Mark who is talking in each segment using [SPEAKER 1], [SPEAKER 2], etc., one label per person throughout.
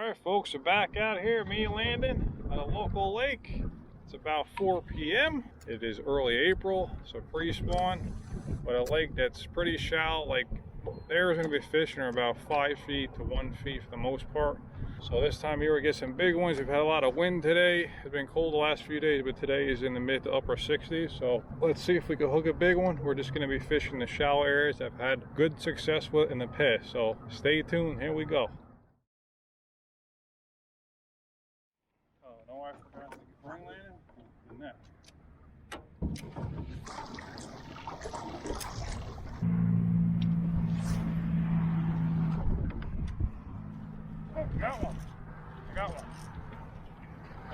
[SPEAKER 1] Alright folks, we're back out here, me and Landon, at a local lake. It's about 4 p.m. It is early April, so pre-spawn, but a lake that's pretty shallow. Like, there's going to be fish in about 5 feet to 1 feet for the most part. So this time of year we get some big ones. We've had a lot of wind today. It's been cold the last few days, but today is in the mid to upper 60s. So let's see if we can hook a big one. We're just going to be fishing the shallow areas I've had good success with in the past. So stay tuned, here we go. Oh, no, I forgot to bring Landon the net. Oh, got one. I got one.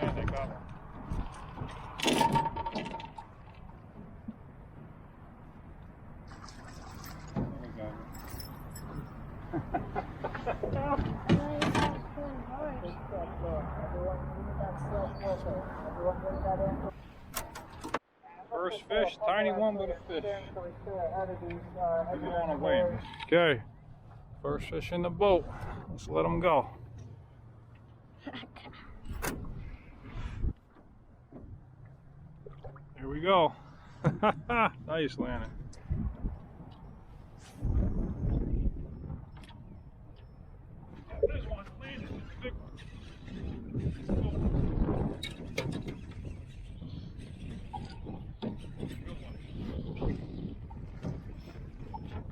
[SPEAKER 1] And I got one. First fish, tiny one, but a fish. Maybe on a wave. Okay, first fish in the boat. Let's let him go. Here we go. Nice, Landon. This one, Landon. Big one.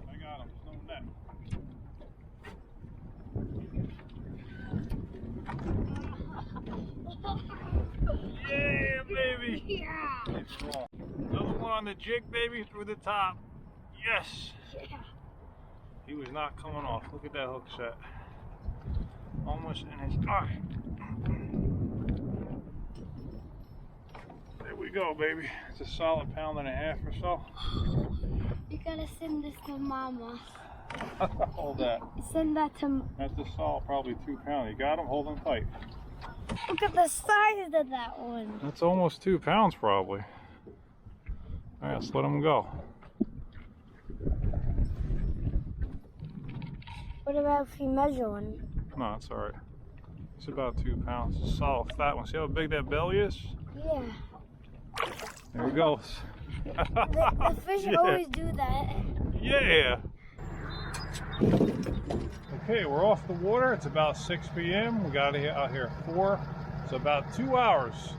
[SPEAKER 1] I got him. There's no net. Yeah, baby.
[SPEAKER 2] Yeah.
[SPEAKER 1] Another one on the jig, baby, through the top. Yes.
[SPEAKER 2] Yeah.
[SPEAKER 1] He was not coming off. Look at that hook set. Almost in his eye. There we go, baby. It's a solid 1.5 pounds or so.
[SPEAKER 2] You gotta send this to Mama.
[SPEAKER 1] Hold that.
[SPEAKER 2] Send that to.
[SPEAKER 1] That's a solid, probably 2 pounds. You got him? Hold him tight.
[SPEAKER 2] Look at the size of that one.
[SPEAKER 1] That's almost 2 pounds, probably. All right, let's let him go.
[SPEAKER 2] What about if you measure one?
[SPEAKER 1] No, it's all right. It's about 2 pounds. It's a solid fat one. See how big that belly is?
[SPEAKER 2] Yeah.
[SPEAKER 1] There he goes.
[SPEAKER 2] The fish
[SPEAKER 1] Yeah.
[SPEAKER 2] always do that.
[SPEAKER 1] Yeah. Okay, we're off the water. It's about 6 p.m. We got out here at 4. It's about 2 hours.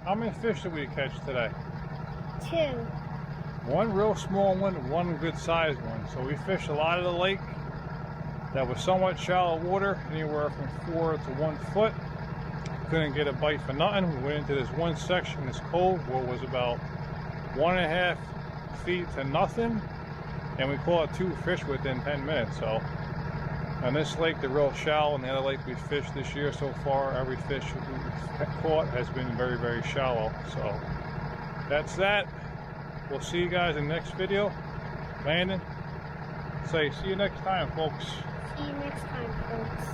[SPEAKER 1] How many fish did we catch today?
[SPEAKER 2] 2.
[SPEAKER 1] One real small one and one good sized one. So we fished a lot of the lake that was somewhat shallow water, anywhere from 4 to 1 foot. Couldn't get a bite for nothing. We went into this one section, this cove, where it was about 1.5 feet to nothing. And we caught 2 fish within 10 minutes. So on this lake, they're real shallow, and the other lake we fished this year so far, every fish we've caught has been very, very shallow. So that's that. We'll see you guys in the next video. Landon, say see you next time, folks.
[SPEAKER 2] See you next time, folks.